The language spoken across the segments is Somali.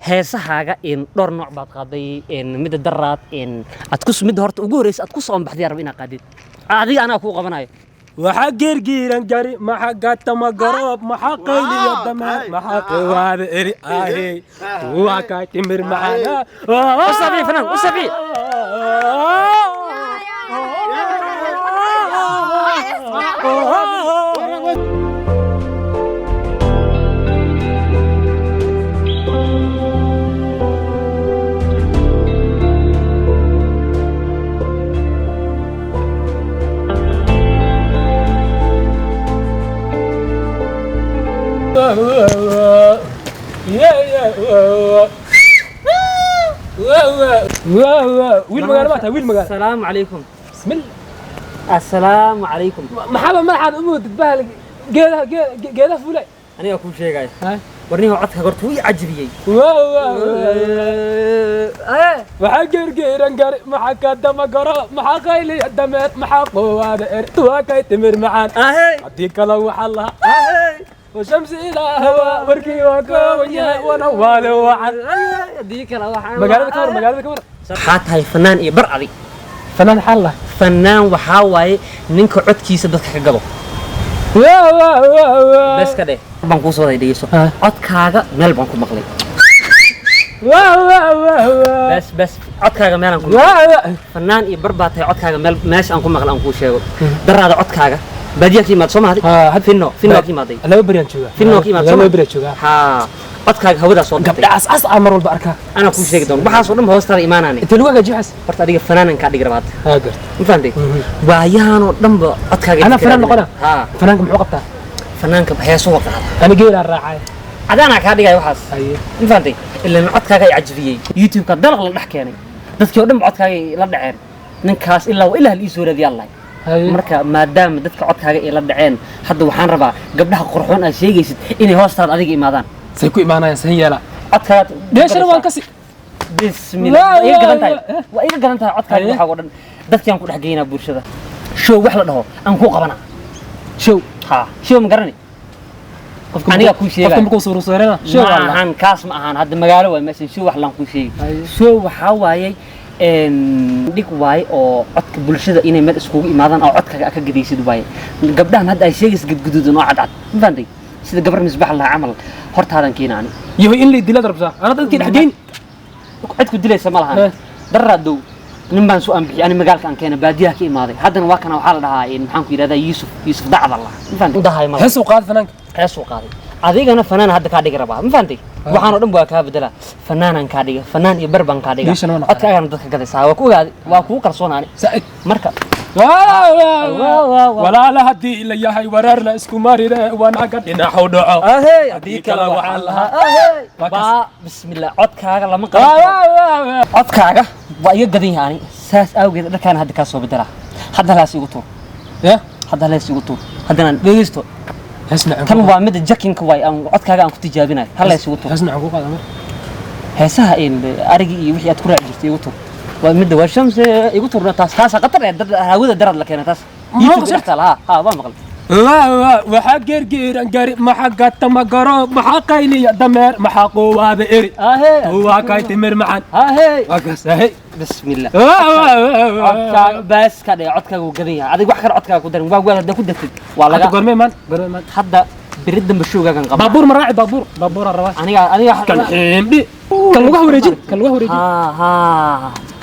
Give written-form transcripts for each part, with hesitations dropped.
heesahaaga in dhowr nooc baad qaaday in mid daraad in aad ku mid horta ugu horeysay aad ku soo baxday arab inaad qaadid adiga anaa ku qabanayo waxa geergiiran gari maxa gata ma garoob maxa qayliyo dameer maxa qawaada eri ahe waa ka timir macana usabi fanan usabi ويل مقال ويل مقال السلام عليكم بسم الله السلام عليكم محبا مرحبا أمود تبال جيدا فولاي أنا أكون شيء جاي ورنيه عدك قرط وي عجبية وحجر جيران جار محكا دم قرا محقايلي الدمات محقو هذا توكاي تمر معان أديك لو حلها وشمس إلى هوا بركي وكونيا ونوال وعن أديك لو حلها مقالة كبر حات هاي فنان إيه برعلي فنان حلة فنان وحاواي نينك عدكي سبتك حقبه بس كده بانكو صوتي ديسو عدكاغا ميل بانكو مقلي بس عدكاغا ميل انكو فنان إيه برباتي عدكاغا ميل ماشي انكو مقل انكو شيغو درادا عدكاغا باديا كيماد سو ماهدي فينو كيمادي لا بريان جوغا فينو كيماد لا بريان جوغا ها عدكاغا هودا سو قبل أس عمر والبركة أنا كل شيء دون بحاس ودم هوستر إيماناني أنت لوجا جحس فرت أديك فنان كادي جربات قرت مفهمتي وياهانو دم عدكاغا أنا فنان نقنا فنان محقبته فنان كبحيسو وقت أنا جيل الراعي أنا كادي جاي وحاس أيه مفهمتي إلا عدكاغا يعجبيه يوتيوب كدلق لا دحكيني dadkii oo dhan codkaaga la dhaceen ninkaas ilaa ilaa la isoo radiyay Allah marka maadaama dadka codkaaga ay la dhaceen hadda waxaan rabaa gabdhaha qurxoon ay sheegaysid inay hoostaad adiga imaadaan say ku imaanayaan san yeela codkaaga deeshana waan kasi bismillah waa iga gadan tahay codkaaga waxa oo dhan dadkii aan ku dhex geynaa bulshada show wax la dhaho aan ku qabana show ma garani qofka aniga ku sheegay qofka markuu soo sooreena show aan kaas ma ahaan hadda magaalo way meesha show wax laan ku sheegay show waxa waayay dhig waay oo codka bulshada inay meel iskugu imaadaan oo codkaaga ka gadaysid waay gabdhahan hadda ay sheegaysid gudgududan oo cad ma fahanday sida gabar misbax la amal hortaadan keenaani iyo in la dilad rabsa ana dadkii dhaxdiin cid ku dilaysa ma lahan darraado nin baan soo anbixi ani magaalka aan keenay baadiyaha ka imaaday haddana waa kana waxa la dhahaa in maxaan ku yiraahdaa Yusuf dacad Allah ma fahanday dahay ma heesu qaad fanaanka heesu qaaday adigana fanaan hadda ka dhigi rabaa ma fahanday waxaan oo dhan waa ka bedela fanaanan ka dhiga fanaan iyo barban ka dhiga codkaaga dadka gadaysaa waa ku ogaadi waa ku qarsoonaani saaid marka wala la hadii ila yahay warar la isku marire wana ka dhinaxo dhaco hadii kala waxa laha bismillah codkaaga lama qabo codkaaga waa iga gadan yahay saas awgeed dharkaan hadda ka soo bedela hadda la isu tuur hadda la isu tuur haddana dhegeysto kan waa mid jakinka way aan codkaaga aan ku tijaabinayo hal isu tuur hasna ugu qaadama heesaha in arigi iyo wixii aad ku raaci jirtay igu tuur waa mid waa shamsi igu tuurna taas qatar hawada darad la keenay taas youtube dhexta la waa maqal waxa geergiiran gari maxa gata ma garoob maxa qayliyo dameer maxa qawaada eri waa ka timir macaan wakaasay bismillah bas ka dhig codkaaga uu gadan yahay adiga wax kale codkaaga ku darin waa wada ku dagtay waa laga gormeeman hadda biridda mashoogagan qaba baabuur maraaci baabuur rabaa aniga kan xindi kan lagu wareejin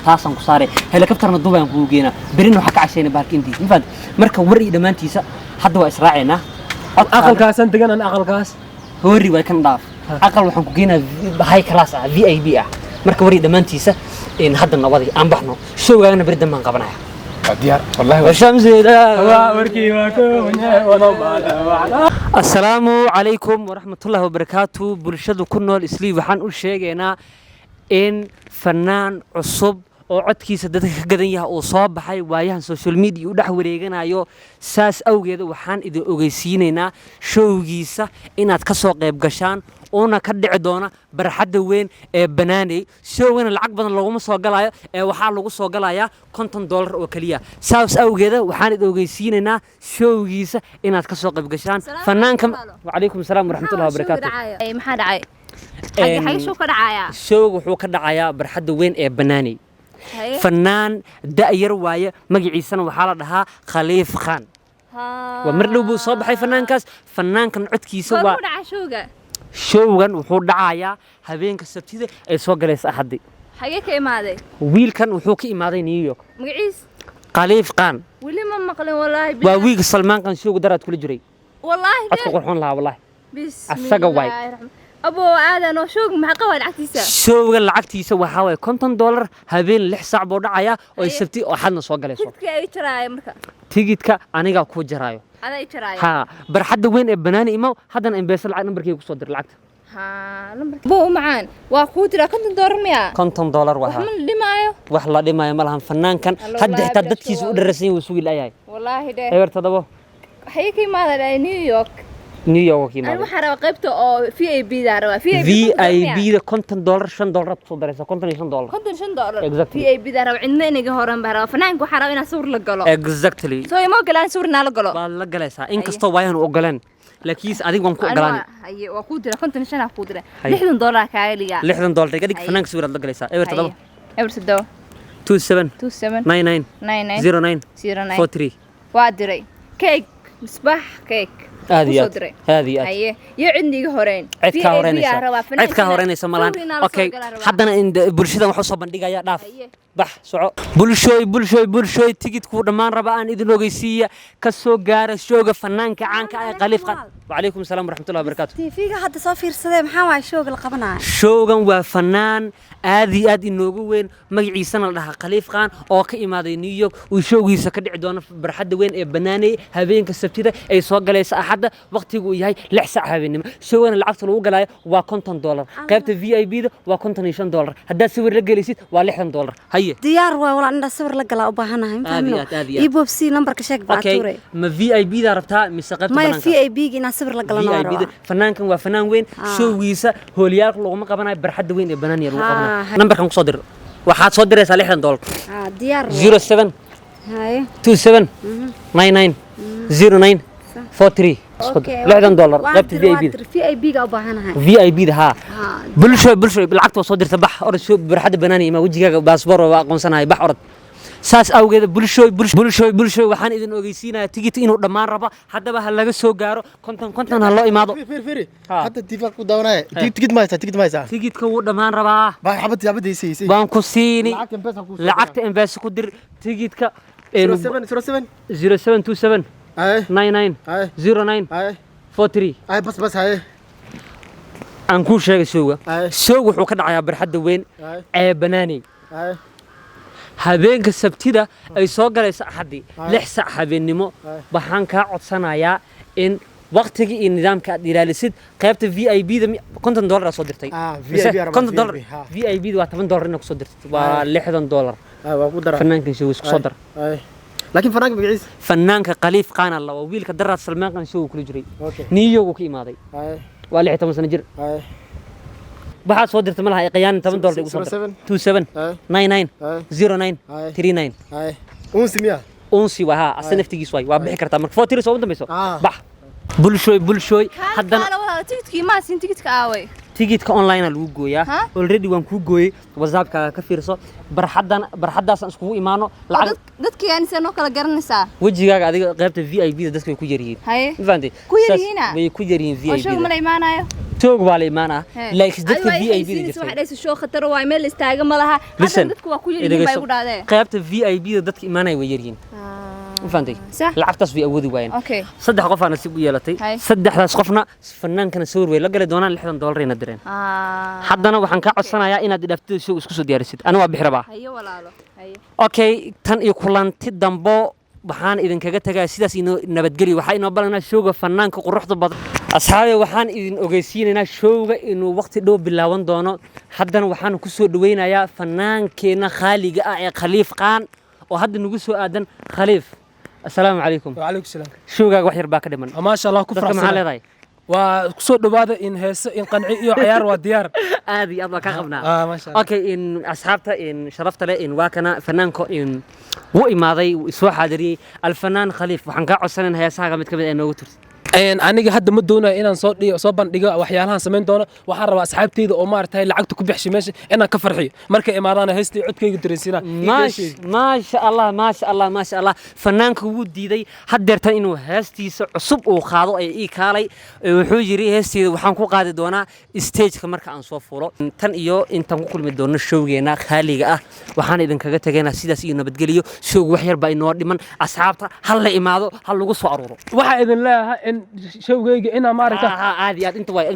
taasan ku saaray helicopterna duubaan ku geena birina waxa ka casheena baarkintii ma marka war iyo dhamaantiisa hadda waa israaceena aqalkaasan degan aan aqalkaas hori way kan dhaaf aqal waxaan ku geenaa high class ah VIP ah marka war iyo dhamaantiisa in hadda nabadi aan baxno showgaana biridan baan qabanaya diyaar wallahi washamsida warkii waa koonye wada maala assalaamu calaykum waraxmatullaahi wabarakaatuh bulshada ku nool islii waxaan u sheegaynaa in fanaan cusub oo codkiisa dadka ka gadan yahay oo soo baxay waayahan social media u dhex wareeganayo saas awgeed waxaan idin ogeysiinaynaa showgiisa inaad ka soo qayb gashaan una ka dhici doona barxadda weyn ee banaanay showgana lacag badan laguma soo galayo ee waxaa lagu soo galayaa $50 oo kaliya saas awgeed waxaan idin ogeysiinaynaa showgiisa inaad ka soo qayb gashaan fanaanka wa calaykum salaam waraxmatullaahi wabarakaatuh maxaa dhacay حاجة شو كده عايا showga wuxuu ka dhacayaa barxadda weyn ee banaaney هاي fanaan da'yar waaye magaciisana waxaa la dhahaa khaliif khan waa mar dhow buu soo baxay fanaankaas fanaankan codkiisa waa كده عشوقة showgan wuxuu dhacayaa habeenka sabtida ay soo galaysa axaddi حاجة كيما هذا wiilkan wuxuu ka imaaday new york مقعيس khaliif khan ولي ما مقلي والله waa wiilka salmaan khan showga daraad kula jiray والله codka qurxoon lahaa wallahi بسم أساقا واي. الله الرحمن أبو آدم وشوق مع قوي العكسيسة showga lacagtiisa waxaa waaye $50 habeen 6 saac buu dhacayaa oo ay sabti oo xadna soo galayso كنت كأي تراي مركا tigidka anigaa ku jaraayo هذا أي تراي ها barxadda weyn ee banaani imaw haddana embeesa lacag nambarkayga kusoo dir lacagta ها نمبر بو معان واخو ترى كنت ندور ميا $50 wahaa وحمل اللي معايو wax la dhimayo ma lahan fanaankan Alla hadda wallaahi xitaa bila dadkiisa u shawaa. dhararsan yahay sugi layahay والله ده eber toddobo حيكي ماذا لا نيويورك new york أنا imaado وحرا قيبته أو في أي بي داروا في VIP da $50 $5 aad kusoo daraysa $55 كنت شن دولار Exactly. في أي بي داروا عندنا إني جهورن بهرا فنانك وحرا إنا صور لقلو exactly سوي ما قلان صورنا لقلو baad la galaysaa inkastoo waayan u ogolaan laakiin adiga waan ku ogolaan هي وقودرة كنت نشنا قودرة هي. لحدن دولار كايليا $60 iga dhig هي. fanaanka sawiraad la galaysaa eber toddobo إبر سدو 27 27 99 99 09 09 43 وادري كيك مصباح كيك aad iyo وصو aad دري. aad iyo aad هي يا عندي هورين cid kaa horeynaysa cid kaa horeynaysa ma lahan okay haddana bulshada waxuu soo bandhigayaa dhaaf هي bax soco bulshooy tigidkuu dhammaan raba aan idin ogeysiiya ka soo gaara showga fanaanka caanka ah ee khaliif khan وعليكم السلام ورحمة الله وبركاته tiifiga hadda soo fiirsaday maxaa waay showga la qabanaya showgan waa fanaan aad iyo aad inoogu weyn magaciisana la dhahaa khaliif khan oo ka imaaday new york uu showgiisa ka dhici doono barxadda weyn ee banaaney habeenka sabtida ay soo galaysa axadda waqtigu uu yahay 6 saac habeenimo showgana lacagta lagu galaayo waa $50 qaybta VIP da waa $55 haddaad sawir la gelaysid waa $60 haye diyaar waay walaa indha sawir la galaa u baahanahay Aad iyo aad, aad iyo aad. ii boobsi nambarka sheeg baa okay tuure ma VIP da rabtaa mise qaybta maya banaanka VIP ga inaa sawir la galano VIP da fanaankan waa fanaan weyn showgiisa hooliyaalka laguma qabanayo barxadda weyn ee banaaniya lagu qabanayo nambarkan kusoo dir waxaad soo diraysaa $60 diyaar 07 haye 27 99 09 43 $60 qaybta VIP da VIP ga u baahanahay VIP da haa bulsho lacagta waa soo dirta bax orod show barxadda banaaniya ima wejigaaga baasboor waa aqoonsanahay bax orod saas awgeeda bulshooy waxaan idin ogeysiinayaa tigidka inuu dhammaan rabo haddaba ha laga soo gaaro konton ha loo imaado فيري ها. حتى اتفاق قدامنا تيكت ما يسا تيكت ما يسا tigidka wuu dhammaan rabaa باي حبت يسي baan ku siini لعبت امبارح lacagta embassy ku dir tigidka 07 0727 هاي 99 هاي 09 هاي 43 هاي بس هاي aan kuu sheegay showga هاي showga wuxuu ka dhacayaa barxadda weyn هاي ee banaaney هاي habeenka sabtida ay soo galayso axaddii Aye. 6 saac habeennimo Aye. waxaan kaa codsanayaa in waqtiga iyo nidaamka aad ilaalisid qaybta VIP da $50 soo dirtay VIP أربعة $50 ها. VIP da waa $10 inaad kusoo dirtay waa $60 هاي وأقدر fanaankan show isku soo dar هاي لكن فراق بقيس fanaanka khaliif khan alla waa wiilka daraad salmaan khan show kula jiray اوكي new york uu ka imaaday هاي waa 16 sano jir هاي waxaad soo dirtay malaha qiyaan $10 igu soo dir 27 هاي 99 هاي 09 هاي 39 هاي ونسميها unsi waa haa asa naftigiis waay waa bixi kartaa marka 40 soo dambayso Ah. bax bulshooy haddana هذا والله تيكتكي ما سين تيكتك آوي tigidka online aa lagu gooyaa Ha? already waan kuu gooyey whatsappkaaga ka fiirso barxaddaasaan iskugu imaano lacag dadkii yani soo kala garanaysaa wejigaaga adiga qaybta VIP da dadka way ku yaryihiin haye ma fahanteen Ku yaryihiin ah? way ku yaryihiin oo VIP show ma da la imaanayo toog baa la imaanaa laakiin dadka VIP da waxa jirtay dhayso show khatar waa meel istaaga ma laha listen hadda dadku waa ku yaryihiin bay ugu dhaadeen qaybta VIP da dadka imaanaya way yaryihiin ma fahantay صح lacagtaas way awoodi waayeen اوكي saddex qof aan nasiib u yeelatay Hay. saddexdaas qofna fanaankana sawir way la gali doonaan $60 ayna direen haddana waxaan kaa codsanayaa inaad idhaaftida show isku soo diyaarisid ana waa bixi rabaa haye walaalo haye okay tan iyo kulanti dambo waxaan idinkaga tagaa sidaas inoo nabadgeli waxaa inoo balanaa showga fanaanka quruxda badan asxaabe waxaan idin ogeysiinaynaa showga inuu waqti dhow bilaaban doono haddana waxaan ku soo dhaweynayaa fanaankeenna khaaliga ah ee khaliif khan oo hadda nagu soo aadan khaliif assalaamu calaykum وعليكم السلام showgaaga wax yar baa ka dhiman ما شاء الله dadka كفر maxaa leedahay وكسو دبادة إن هيس إن قنعي إيو عيار وديار aad iyo aad baa kaa qabnaa ما شاء الله okay in asxaabta in sharafta leh in waa kana fanaanko in wuu imaaday wuu soo xaadiriyey alfanaan khaliif waxaan kaa codsanayn heesahaaga mid ka mid ah noogu turtid aniga hadda ma doonayo inaan soo bandhigo waxyaalahan samayn doono waxaan rabaa asxaabteyda oo maaragtay lacagta ku bixishay meesha inaan ka farxiyo markay imaadaan heystay codkayga dareensiinaa ما شاء الله ما شاء الله ما شاء الله فنانك وديday hadeertan inuu heestiisa cusub uu qaado ay ii kaalay wuxuu yiri heestiisa waxaan ku qaadi doonaa stage-ka marka aan soo fulo tan iyo intaan ku kulmi doono showgeena khaaliga ah waxaan idin kaga tageynaa sidaas iyo nabadgeliyo show wax yar baa inoo dhiman asxaabta hal la imaado hal lagu soo aruuro waxa idin leeyahay in showgayga ina maaragta caadi aad inta way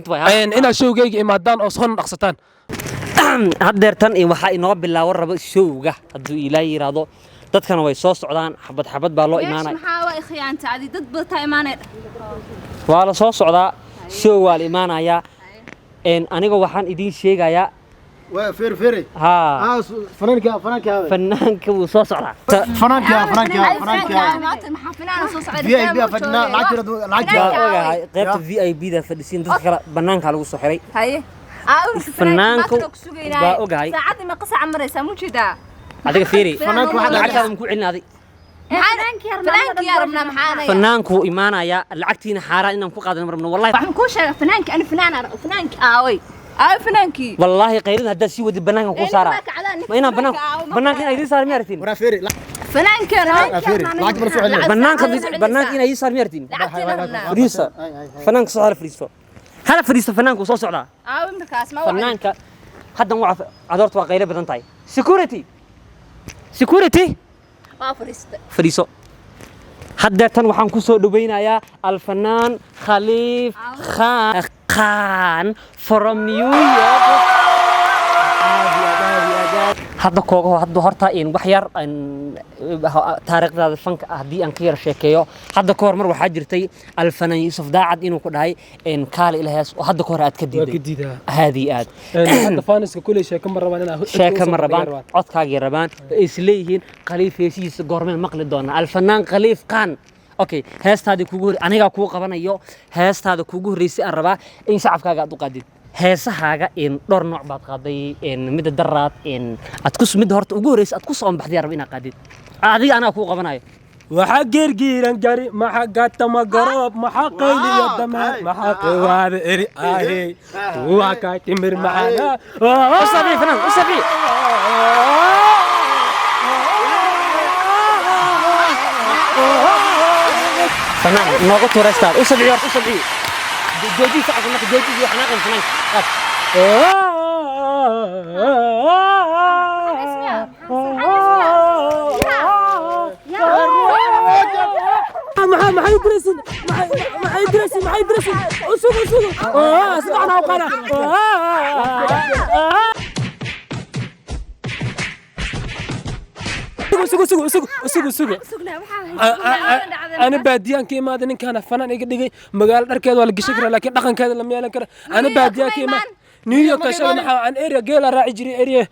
ina showgayga imaadaan oo soo dhaqsataan hadeertan waxa inoo bilaawo rabo showga hadduu ilaa yiraahdo dadkana way soo socdaan xabad xabad baa loo imaanay maxaa waa khiyaanta adi dad bata imaanay waa la soo socdaa show waa la imaanayaa aniga waxaan idin sheegayaa فير ها فنانك wuu soo socdaa فنانك qaybta VIP da fadhiisiin dadka kale banaanka lagu soo xiray fanaanku baa ogahay saacadii ma qasac maraysaa mu jeedaa adiga fiiri fanaanku waxa lacagtaada ku celinaaday fanaanku imaanaya lacagtiina xaaraan inaan ku qaadan marno wallahi waxaan ku sheegay fanaanki ana fanaanki aaway fanaanki wallahi qeyrida hadda si wadi banaanka ku saara ma inaan banaanka inay saar miartin ورا فيري fanaanki banaanka inay saar miartin friisa fanaanka soo friiso هلا فريسة فنانك وصوص على. فنانك هذا مو عذرت وقيلة بدن تاي. سكوريتي. فريسة. هذا تنوحن كسر دبينا يا الفنان خليف خان from New York. هذا كوكو هذا هرتا إن بحير إن تاريخ هذا الفنك هدي أن كير شيكيو هذا كور مر وحجرتي الفنان يوسف داعد إنه كداي إن كال إلهاس وهذا كور أتكديد هذه هذا فانس كل شيء كم مرة بان شيء كم مرة بان عط كاجي ربان إسليهن خليف يسيس قرمن مقلد دونا الفنان خليف خان أوكي هست هذا كوجور أنا جا كوج قبنا يو هست هذا كوجور رئيس الربا إن شعب كاجا تقديد heesahaaga dhowr nooc baad qaaday mid daraad aad ku mid horta ugu horeysay aad ku soo baxday rab inaad qaadid adiga anaa ku qabanayo waxa geergiiran gari maxa gaata ma garoob maxa qayliyo dameer maxa qawaad eri ahe waa ka timir macana usabi fanan usabi fanan noogu tuuraystaad usabi usabi جديد ساعة كنا جديد إحنا كنا فنان ما حيدرسين أسوق سمعنا وقنا سوق أنا باديان كيما هذا كان فنان يقدر مقال دركاد ولا قشكر لكن دخن كذا لما يلا كره أنا باديان كيما نيويورك عشان عن إيريا جيلا راعي جري إيريا